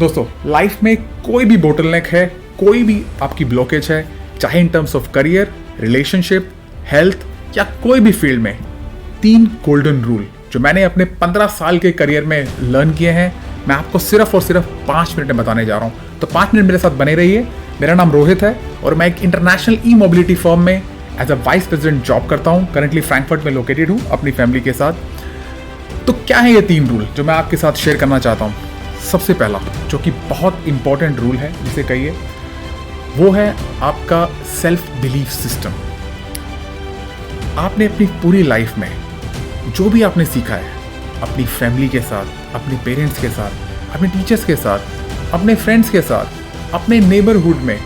दोस्तों, लाइफ में कोई भी बोटलनेक है, कोई भी आपकी ब्लॉकेज है, चाहे इन terms of career, relationship, health या कोई भी फील्ड में, 3 गोल्डन रूल जो मैंने अपने 15 साल के करियर में लर्न किए हैं, मैं आपको सिर्फ और सिर्फ 5 मिनट में बताने जा रहा हूं। तो 5 मिनट मेरे साथ बने रहिए। मेरा नाम रोहित है और मैं एक इंटरनेशनल ई मोबिलिटी फर्म में as a vice president job करता हूं। करंटली फ्रैंकफर्ट में लोकेटेड हूं अपनी फैमिली के साथ। तो क्या है ये 3 रूल जो मैं आपके साथ शेयर करना चाहता हूं? सबसे पहला, जो कि बहुत इंपॉर्टेंट रूल है जिसे कहिए, वो है आपका सेल्फ बिलीफ सिस्टम। आपने अपनी पूरी लाइफ में जो भी आपने सीखा है, अपनी फैमिली के साथ, अपने पेरेंट्स के साथ, अपने टीचर्स के साथ, अपने फ्रेंड्स के साथ, अपने नेबरहुड में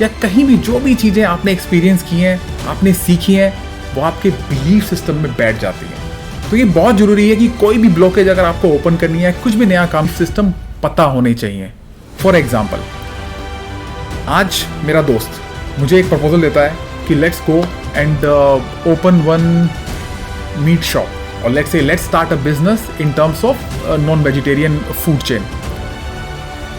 या कहीं भी जो भी चीज़ें आपने एक्सपीरियंस की हैं, आपने सीखी हैं, वो आपके बिलीफ सिस्टम में बैठ जाती हैं। तो ये बहुत ज़रूरी है कि कोई भी ब्लॉकेज अगर आपको ओपन करनी है, कुछ भी नया काम, सिस्टम पता होने चाहिए। फॉर एग्जाम्पल, आज मेरा दोस्त मुझे एक प्रपोजल देता है कि let's go and open one meat shop और let's start a business in terms of non vegetarian food chain.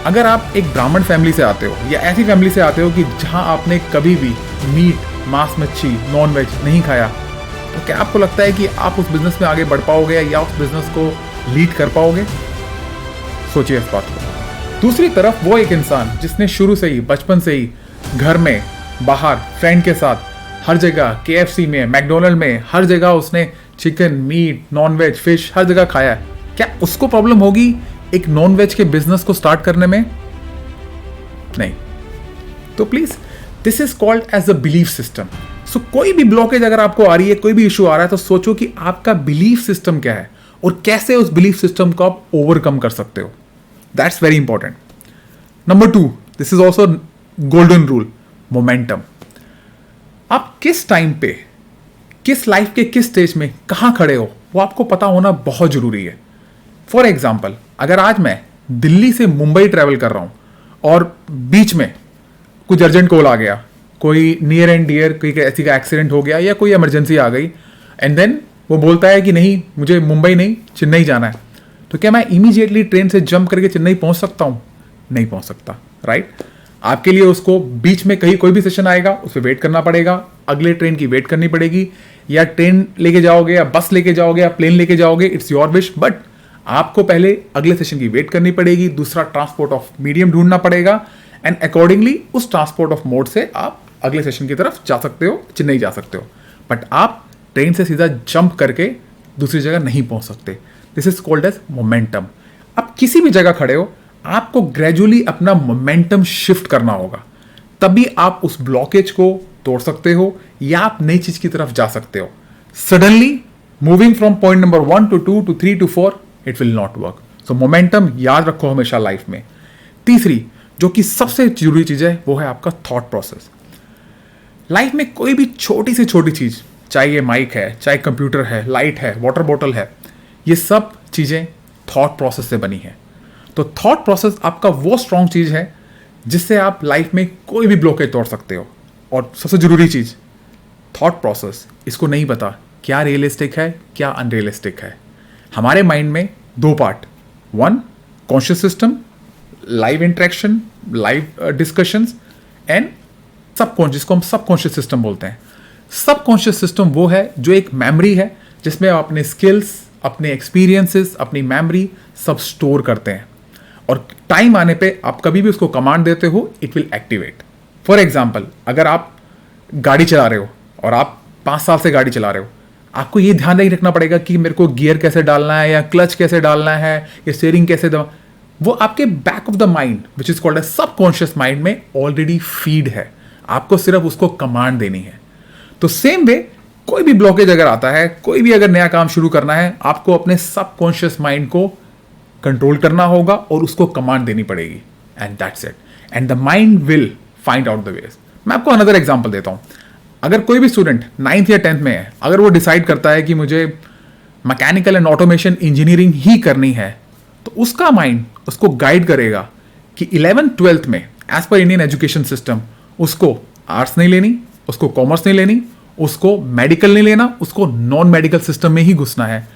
अगर आप एक ब्राह्मण फैमिली से आते हो या ऐसी फैमिली से आते हो कि जहां आपने कभी भी मीट, मांस मच्छी, नॉन वेज नहीं खाया, तो क्या आपको लगता है कि आप उस बिजनेस में आगे बढ़ पाओगे या उस बिजनेस को लीड कर पाओगे? सोचिए इस बात को। दूसरी तरफ वो एक इंसान जिसने शुरू से ही, बचपन से ही घर में, बाहर, फ्रेंड के साथ, हर जगह, KFC में, मैकडोनल्ड में, हर जगह उसने chicken, meat, non veg, fish हर जगह खाया है, क्या उसको प्रॉब्लम होगी एक नॉन वेज के बिजनेस को स्टार्ट करने में? नहीं। तो please, this is called as a belief system. So कोई भी ब्लॉकेज अगर आपको आ रही है, कोई भी इशू आ रहा है, तो सोचो कि आपका बिलीफ सिस्टम क्या है और कैसे उस बिलीफ सिस्टम को आप ओवरकम कर सकते हो। That's very important. Number 2, this is also golden rule, momentum. आप किस टाइम पे, किस लाइफ के किस स्टेज में कहां खड़े हो, वो आपको पता होना बहुत जरूरी है। फॉर एग्जाम्पल, अगर आज मैं दिल्ली से मुंबई ट्रैवल कर रहा हूं और बीच में कुछ अर्जेंट कॉल आ गया, कोई नियर एंड डियर कोई ऐसी का एक्सीडेंट हो गया या कोई इमरजेंसी आ गई, एंड देन वो बोलता है कि नहीं, मुझे मुंबई नहीं चेन्नई जाना है, तो क्या मैं इमीडिएटली ट्रेन से जंप करके चेन्नई पहुंच सकता हूं? नहीं पहुंच सकता, राइट? आपके लिए उसको बीच में कहीं कोई भी सेशन आएगा, उस पर वेट करना पड़ेगा, अगले ट्रेन की वेट करनी पड़ेगी, या ट्रेन लेके जाओगे या बस लेके जाओगे या प्लेन लेके जाओगे, इट्स योर विश, बट आपको पहले अगले सेशन की वेट करनी पड़ेगी, दूसरा ट्रांसपोर्ट ऑफ मीडियम ढूंढना पड़ेगा, एंड अकॉर्डिंगली उस ट्रांसपोर्ट ऑफ मोड से आप अगले सेशन की तरफ जा सकते हो, चेन्नई जा सकते हो, बट आप ट्रेन से सीधा जंप करके दूसरी जगह नहीं पहुंच सकते। This is called as momentum. आप किसी भी जगह खड़े हो, आपको ग्रेजुअली अपना मोमेंटम शिफ्ट करना होगा, तभी आप उस ब्लॉकेज को तोड़ सकते हो या आप नई चीज की तरफ जा सकते हो। Suddenly moving from point number 1 to 2 to 3 to 4, it will not work. So momentum याद रखो हमेशा लाइफ में। तीसरी, जो कि सबसे जरूरी चीज है, वो है आपका थॉट प्रोसेस। लाइफ में कोई भी छोटी से छोटी चीज, चाहे ये माइक है, चाहे कंप्यूटर है, लाइट है, वाटर बॉटल है, ये सब चीजें थॉट प्रोसेस से बनी है। तो थॉट प्रोसेस आपका वो स्ट्रॉन्ग चीज है जिससे आप लाइफ में कोई भी ब्लॉकेज तोड़ सकते हो। और सबसे जरूरी चीज, थॉट प्रोसेस, इसको नहीं पता क्या रियलिस्टिक है, क्या अनरियलिस्टिक है। हमारे माइंड में 2 part, 1 conscious system, live interaction, live discussions, and subconscious, जिसको हम सबकॉन्शियस सिस्टम बोलते हैं। सबकॉन्शियस सिस्टम वो है जो एक मेमोरी है जिसमें आप अपने स्किल्स, अपने एक्सपीरियंसेस, अपनी मेमोरी सब स्टोर करते हैं, और टाइम आने पे आप कभी भी उसको कमांड देते हो, it will activate. For example, अगर आप गाड़ी चला रहे हो और आप 5 साल से गाड़ी चला रहे हो, आपको ये ध्यान नहीं रखना पड़ेगा कि मेरे को गियर कैसे डालना है या क्लच कैसे डालना है या स्टीयरिंग कैसे दबा, वो आपके back of the mind which is called subconscious mind में ऑलरेडी फीड है, आपको सिर्फ उसको कमांड देनी है। तो सेम वे, कोई भी ब्लॉकेज अगर आता है, कोई भी अगर नया काम शुरू करना है, आपको अपने सबकॉन्शियस माइंड को कंट्रोल करना होगा और उसको कमांड देनी पड़ेगी, and that's it, and the mind will find out the ways. मैं आपको अनदर एग्जांपल देता हूं। अगर कोई भी स्टूडेंट 9th या 10th में है, अगर वो डिसाइड करता है कि मुझे मैकेनिकल एंड ऑटोमेशन इंजीनियरिंग ही करनी है, तो उसका माइंड उसको गाइड करेगा कि 11th 12th में as per Indian education system उसको आर्ट्स नहीं लेनी, उसको कॉमर्स नहीं लेनी, उसको मेडिकल नहीं लेना, उसको नॉन मेडिकल सिस्टम में ही घुसना है।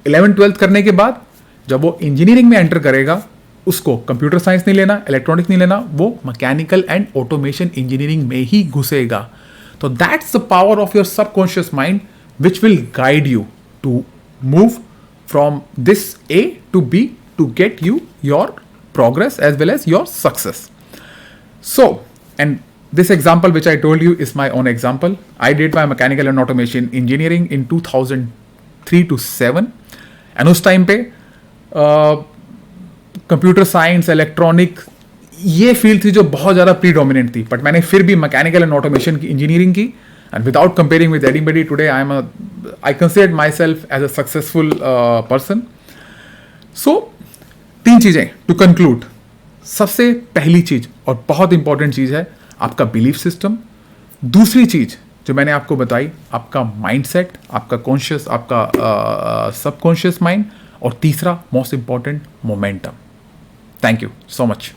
11th 12th करने के बाद जब वो इंजीनियरिंग में एंटर करेगा, उसको कंप्यूटर साइंस नहीं लेना, इलेक्ट्रॉनिक्स नहीं लेना, वो मैकेनिकल एंड ऑटोमेशन इंजीनियरिंग में ही घुसेगा. तो that's the power of your subconscious mind which will guide you to move from this A to B to get you your progress as well as your success. So, and this example which I told you is my own example. I did my mechanical and automation engineering in 2003 to 7, and उस time पे computer science, electronic ये field थी जो बहुत ज़्यादा predominant थी. But मैंने फिर भी मैकेनिकल एंड ऑटोमेशन की इंजीनियरिंग की, and without comparing with anybody today I consider myself as a successful person. So 3 चीज़ें टू कंक्लूड. सबसे पहली चीज़ और बहुत इंपॉर्टेंट चीज़ है आपका बिलीफ सिस्टम. दूसरी चीज़ जो मैंने आपको बताई, आपका माइंडसेट, आपका कॉन्शियस, आपका सबकॉन्शियस माइंड. और तीसरा most important, momentum. Thank you so much.